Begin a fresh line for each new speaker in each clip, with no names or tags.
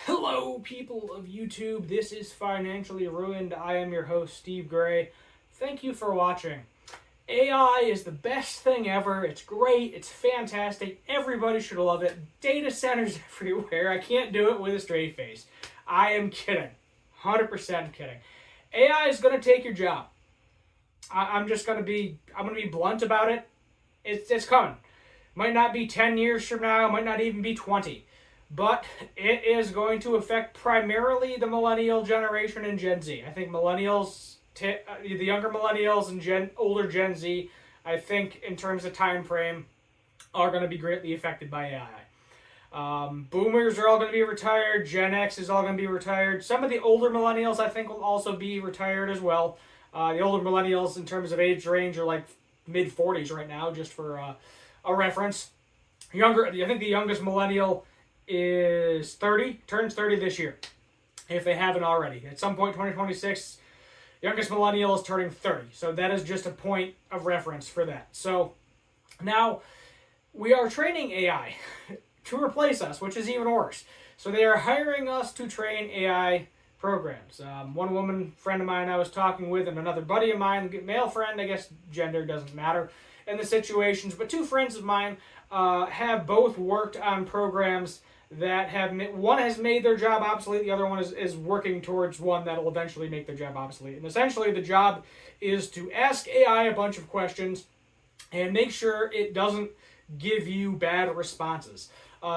Hello, people of YouTube. This is Financially Ruined. I am your host, Steve Gray. Thank you for watching. AI is the best thing ever. It's great. It's fantastic. Everybody should love it. Data centers everywhere. I can't do it with a straight face. I am kidding. 100% kidding. AI is going to take your job. I'm going to be blunt about it. It's coming. Might not be 10 years from now. Might not even be 20. But it is going to affect primarily the millennial generation and Gen Z. I think millennials, the younger millennials and older Gen Z, I think in terms of time frame, are going to be greatly affected by AI. Boomers are all going to be retired. Gen X is all going to be retired. Some of the older millennials, I think, will also be retired as well. The older millennials, in terms of age range, are like mid 40s right now, just for a reference. I think the youngest millennial is 30, turns 30 this year, if they haven't already. At some point, 2026, youngest millennial is turning 30. So that is just a point of reference for that. So now we are training AI to replace us, which is even worse. So they are hiring us to train AI programs. One woman friend of mine I was talking with, and another buddy of mine, male friend, I guess gender doesn't matter in the situations, but two friends of mine have both worked on programs that one has made their job obsolete, the other one is working towards one that will eventually make their job obsolete. And essentially the job is to ask AI a bunch of questions and make sure it doesn't give you bad responses.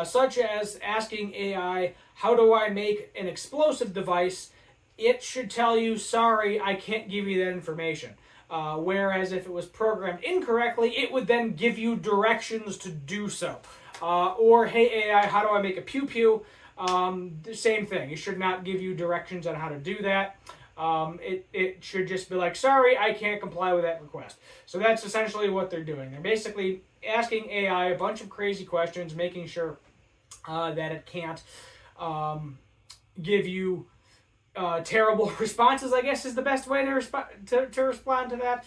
Such as asking AI, how do I make an explosive device? It should tell you, sorry, I can't give you that information. Whereas if it was programmed incorrectly, it would then give you directions to do so. Or, hey AI, how do I make a pew-pew? The same thing. It should not give you directions on how to do that. It should just be like, sorry, I can't comply with that request. So that's essentially what they're doing. They're basically asking AI a bunch of crazy questions, making sure that it can't give you terrible responses, I guess, is the best way to respond to that.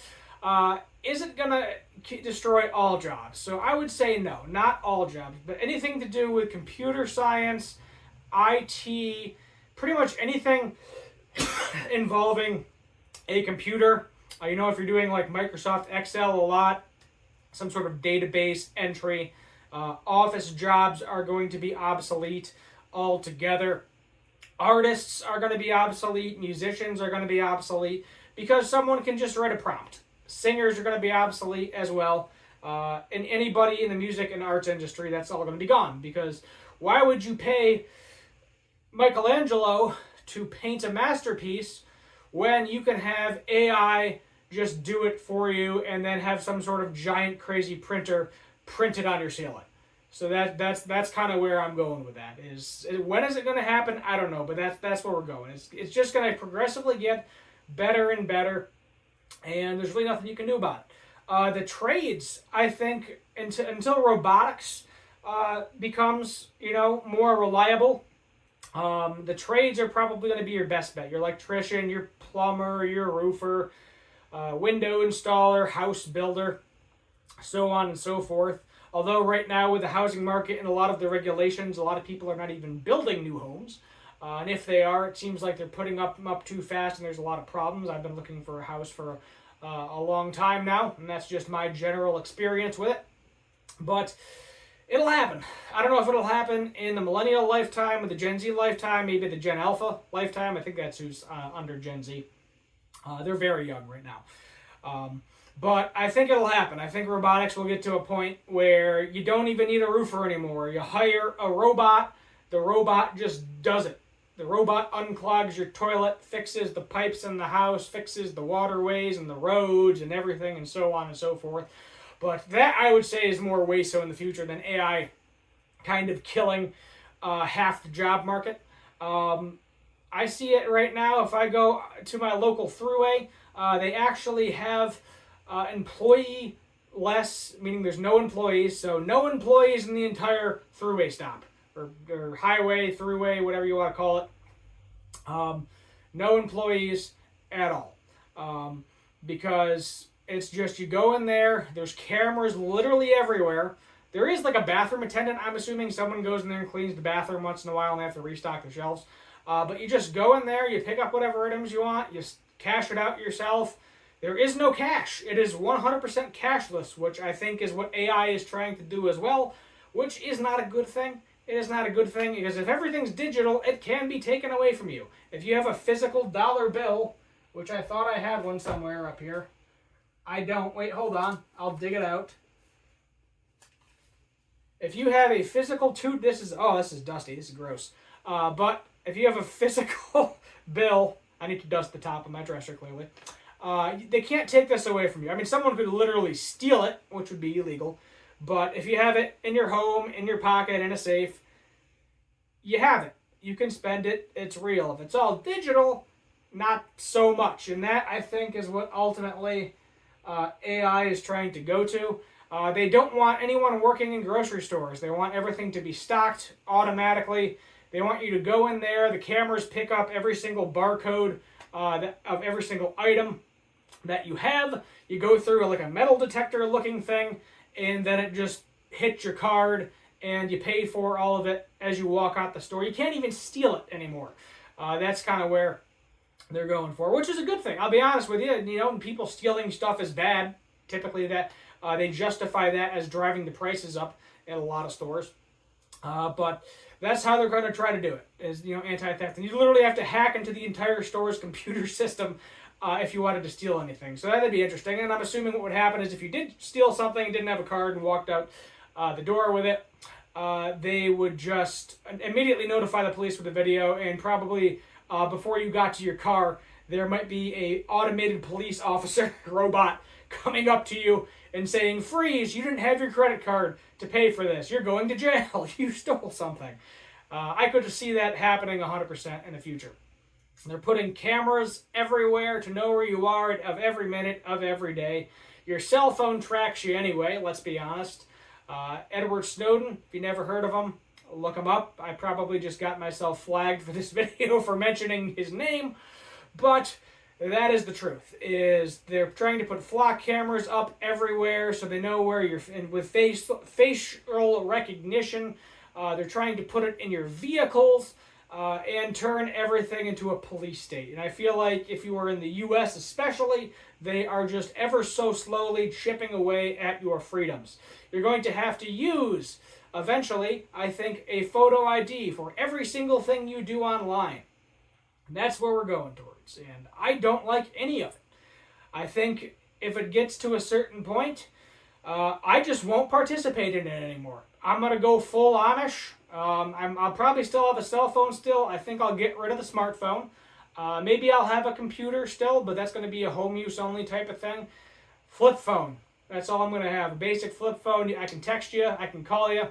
Is it going to destroy all jobs? So I would say no, not all jobs, but anything to do with computer science, IT, pretty much anything involving a computer. If you're doing like Microsoft Excel a lot, some sort of database entry, office jobs are going to be obsolete altogether. Artists are going to be obsolete. Musicians are going to be obsolete because someone can just write a prompt. Singers are going to be obsolete as well. And anybody in the music and arts industry, that's all going to be gone. Because why would you pay Michelangelo to paint a masterpiece when you can have AI just do it for you and then have some sort of giant crazy printer print it on your ceiling? So that's kind of where I'm going with that. When is it going to happen? I don't know, but that's where we're going. It's just going to progressively get better and better, and there's really nothing you can do about it. The trades, I think, until robotics becomes more reliable, the trades are probably going to be your best bet. Your electrician, your plumber, your roofer, window installer, house builder, so on and so forth. Although right now with the housing market and a lot of the regulations, a lot of people are not even building new homes. And if they are, it seems like they're putting them up too fast and there's a lot of problems. I've been looking for a house for a long time now, and that's just my general experience with it. But it'll happen. I don't know if it'll happen in the millennial lifetime or the Gen Z lifetime, maybe the Gen Alpha lifetime. I think that's who's under Gen Z. They're very young right now. But I think it'll happen. I think robotics will get to a point where you don't even need a roofer anymore. You hire a robot, the robot just does it. The robot unclogs your toilet, fixes the pipes in the house, fixes the waterways and the roads and everything and so on and so forth. But that, I would say, is more way so in the future than AI kind of killing half the job market. I see it right now. If I go to my local Thruway, they actually have employee less, meaning there's no employees, so no employees in the entire Thruway stop, or highway, Thruway, whatever you want to call it. No employees at all. Because it's just, you go in there, there's cameras literally everywhere. There is like a bathroom attendant, I'm assuming. Someone goes in there and cleans the bathroom once in a while and they have to restock the shelves. But you just go in there, you pick up whatever items you want, you cash it out yourself. There is no cash. It is 100% cashless, which I think is what AI is trying to do as well, which is not a good thing. It is not a good thing because if everything's digital, it can be taken away from you. If you have a physical dollar bill, which I thought I had one somewhere up here. I don't. Wait, hold on. I'll dig it out. If you have a physical this is dusty. This is gross. But if you have a physical bill, I need to dust the top of my dresser clearly. They can't take this away from you. I mean, someone could literally steal it, which would be illegal. But if you have it in your home, in your pocket, in a safe, you have it. You can spend it. It's real. If it's all digital, not so much. And that, I think, is what ultimately AI is trying to go to. They don't want anyone working in grocery stores. They want everything to be stocked automatically. They want you to go in there. The cameras pick up every single barcode of every single item that you have. You go through like a metal detector looking thing, and then it just hits your card, and you pay for all of it as you walk out the store. You can't even steal it anymore. That's kind of where they're going for, which is a good thing. I'll be honest with you. You know, people stealing stuff is bad. Typically, that they justify that as driving the prices up at a lot of stores. But that's how they're going to try to do it, is, you know, anti-theft. And you literally have to hack into the entire store's computer system if you wanted to steal anything. So that'd be interesting. And I'm assuming what would happen is if you did steal something, didn't have a card, and walked out the door with it, they would just immediately notify the police with a video, and probably before you got to your car, there might be a automated police officer robot coming up to you and saying, "Freeze, you didn't have your credit card to pay for this. You're going to jail. You stole something." I could just see that happening 100% in the future. They're putting cameras everywhere to know where you are of every minute of every day. Your cell phone tracks you anyway, let's be honest. Edward Snowden, if you never heard of him, look him up. I probably just got myself flagged for this video for mentioning his name, but that is the truth. Is they're trying to put flock cameras up everywhere so they know where you're. And with facial recognition, they're trying to put it in your vehicles and turn everything into a police state. And I feel like if you are in the U.S. especially, they are just ever so slowly chipping away at your freedoms. You're going to have to use, eventually, I think, a photo ID for every single thing you do online. And that's where we're going towards. And I don't like any of it. I think if it gets to a certain point, I just won't participate in it anymore. I'm going to go full Amish. I'll probably still have a cell phone still. I think I'll get rid of the smartphone. Maybe I'll have a computer still, but that's going to be a home use only type of thing. Flip phone. That's all I'm going to have. A basic flip phone. I can text you. I can call you.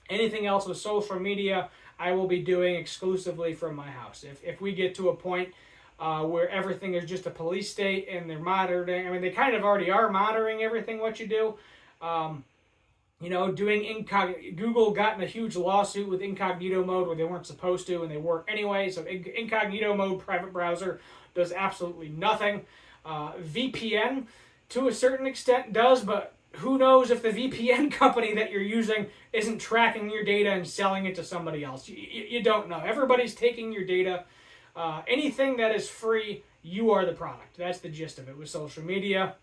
Anything else with social media, I will be doing exclusively from my house. If we get to a point where everything is just a police state and they're monitoring, I mean, they kind of already are monitoring everything what you do. You know, doing Google got in a huge lawsuit with incognito mode where they weren't supposed to, and they were anyway. So incognito mode, private browser, does absolutely nothing. VPN, to a certain extent, does, but who knows if the VPN company that you're using isn't tracking your data and selling it to somebody else. You don't know. Everybody's taking your data. Anything that is free, you are the product. That's the gist of it with social media.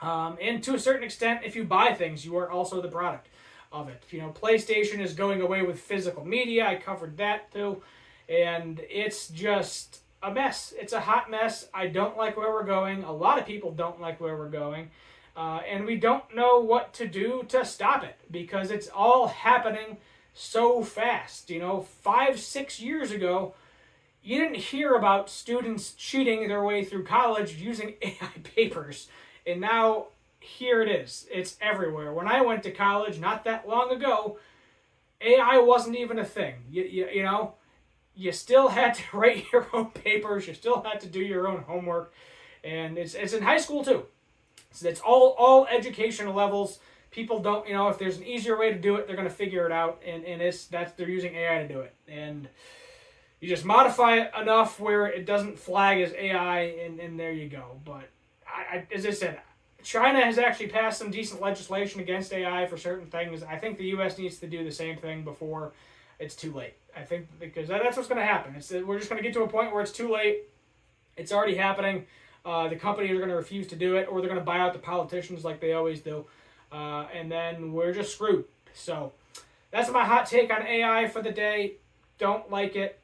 And to a certain extent, if you buy things, you are also the product of it. You know, PlayStation is going away with physical media. I covered that too. And it's just a mess. It's a hot mess. I don't like where we're going. A lot of people don't like where we're going. And we don't know what to do to stop it because it's all happening so fast. You know, 5-6 years ago, you didn't hear about students cheating their way through college using AI papers. And now, here it is. It's everywhere. When I went to college not that long ago, AI wasn't even a thing. You know, you still had to write your own papers. You still had to do your own homework. And it's in high school, too. So it's all educational levels. People don't, you know, if there's an easier way to do it, they're going to figure it out. And they're using AI to do it. And you just modify it enough where it doesn't flag as AI, and there you go. But as I said, China has actually passed some decent legislation against AI for certain things. I think the U.S. needs to do the same thing before it's too late. I think because that's what's going to happen. We're just going to get to a point where it's too late. It's already happening. The companies are going to refuse to do it, or they're going to buy out the politicians like they always do. And then we're just screwed. So that's my hot take on AI for the day. Don't like it.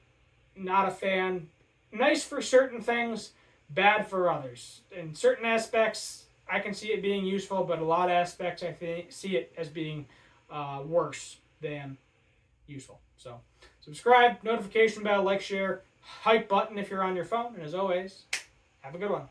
Not a fan. Nice for certain things, bad for others. In certain aspects, I can see it being useful, but a lot of aspects I see it as being worse than useful. So subscribe, notification bell, like, share, hype button if you're on your phone. And as always, have a good one.